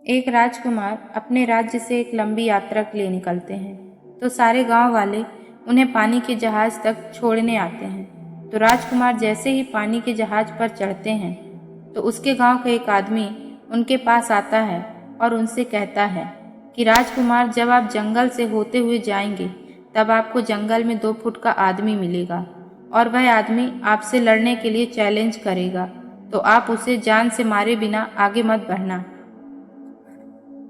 एक राजकुमार अपने राज्य से एक लंबी यात्रा के लिए निकलते हैं तो सारे गांव वाले उन्हें पानी के जहाज तक छोड़ने आते हैं। तो राजकुमार जैसे ही पानी के जहाज पर चढ़ते हैं तो उसके गांव का एक आदमी उनके पास आता है और उनसे कहता है कि राजकुमार, जब आप जंगल से होते हुए जाएंगे तब आपको जंगल में 2 फुट का आदमी मिलेगा और वह आदमी आपसे लड़ने के लिए चैलेंज करेगा, तो आप उसे जान से मारे बिना आगे मत बढ़ना।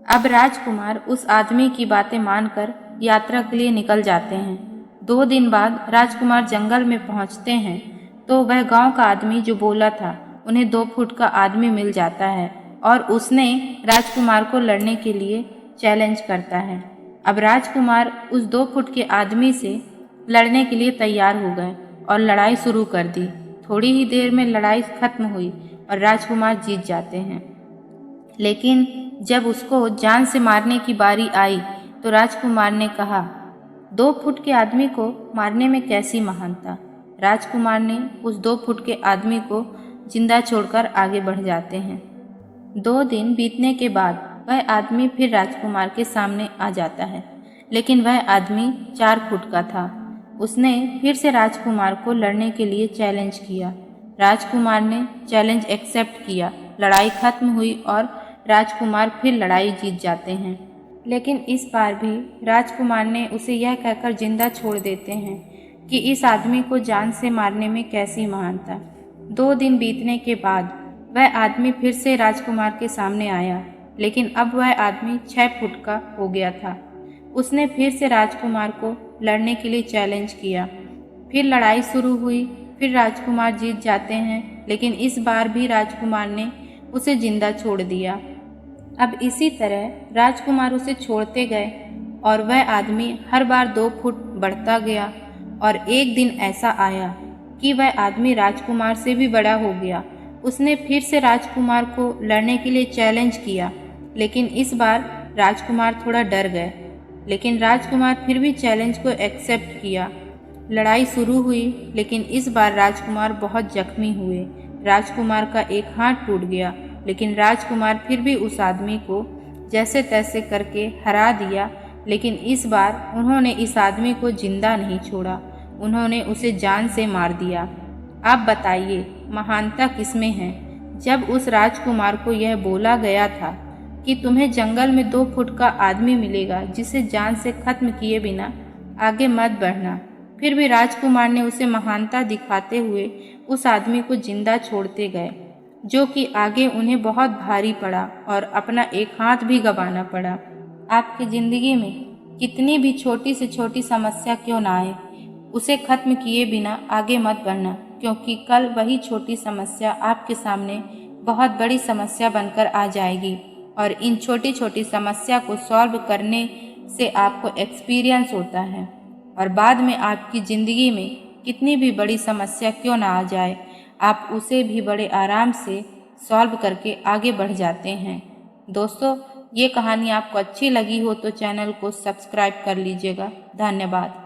अब राजकुमार उस आदमी की बातें मानकर यात्रा के लिए निकल जाते हैं। 2 दिन बाद राजकुमार जंगल में पहुंचते हैं तो वह गांव का आदमी जो बोला था उन्हें 2 फुट का आदमी मिल जाता है और उसने राजकुमार को लड़ने के लिए चैलेंज करता है। अब राजकुमार उस 2 फुट के आदमी से लड़ने के लिए तैयार हो गए और लड़ाई शुरू कर दी। थोड़ी ही देर में लड़ाई खत्म हुई और राजकुमार जीत जाते हैं। लेकिन जब उसको जान से मारने की बारी आई तो राजकुमार ने कहा, 2 फुट के आदमी को मारने में कैसी महानता। राजकुमार ने उस 2 फुट के आदमी को जिंदा छोड़कर आगे बढ़ जाते हैं। 2 दिन बीतने के बाद वह आदमी फिर राजकुमार के सामने आ जाता है, लेकिन वह आदमी 4 फुट का था। उसने फिर से राजकुमार को लड़ने के लिए चैलेंज किया। राजकुमार ने चैलेंज एक्सेप्ट किया। लड़ाई खत्म हुई और राजकुमार फिर लड़ाई जीत जाते हैं। लेकिन इस बार भी राजकुमार ने उसे यह कहकर जिंदा छोड़ देते हैं कि इस आदमी को जान से मारने में कैसी महानता। 2 दिन बीतने के बाद वह आदमी फिर से राजकुमार के सामने आया, लेकिन अब वह आदमी 6 फुट का हो गया था। उसने फिर से राजकुमार को लड़ने के लिए चैलेंज किया। फिर लड़ाई शुरू हुई। फिर राजकुमार जीत जाते हैं, लेकिन इस बार भी राजकुमार ने उसे जिंदा छोड़ दिया। अब इसी तरह राजकुमार उसे छोड़ते गए और वह आदमी हर बार 2 फुट बढ़ता गया और एक दिन ऐसा आया कि वह आदमी राजकुमार से भी बड़ा हो गया। उसने फिर से राजकुमार को लड़ने के लिए चैलेंज किया, लेकिन इस बार राजकुमार थोड़ा डर गए। लेकिन राजकुमार फिर भी चैलेंज को एक्सेप्ट किया। लड़ाई शुरू हुई, लेकिन इस बार राजकुमार बहुत जख्मी हुए। राजकुमार का एक हाथ टूट गया, लेकिन राजकुमार फिर भी उस आदमी को जैसे तैसे करके हरा दिया। लेकिन इस बार उन्होंने इस आदमी को जिंदा नहीं छोड़ा, उन्होंने उसे जान से मार दिया। आप बताइए, महानता किसमें है? जब उस राजकुमार को यह बोला गया था कि तुम्हें जंगल में 2 फुट का आदमी मिलेगा जिसे जान से खत्म किए बिना आगे मत बढ़ना, फिर भी राजकुमार ने उसे महानता दिखाते हुए उस आदमी को जिंदा छोड़ते गए, जो कि आगे उन्हें बहुत भारी पड़ा और अपना एक हाथ भी गंवाना पड़ा। आपकी ज़िंदगी में कितनी भी छोटी से छोटी समस्या क्यों ना आए, उसे खत्म किए बिना आगे मत बढ़ना, क्योंकि कल वही छोटी समस्या आपके सामने बहुत बड़ी समस्या बनकर आ जाएगी और इन छोटी छोटी समस्या को सॉल्व करने से आपको एक्सपीरियंस होता है और बाद में आपकी ज़िंदगी में कितनी भी बड़ी समस्या क्यों ना आ जाए, आप उसे भी बड़े आराम से सॉल्व करके आगे बढ़ जाते हैं। दोस्तों, ये कहानी आपको अच्छी लगी हो तो चैनल को सब्सक्राइब कर लीजिएगा। धन्यवाद।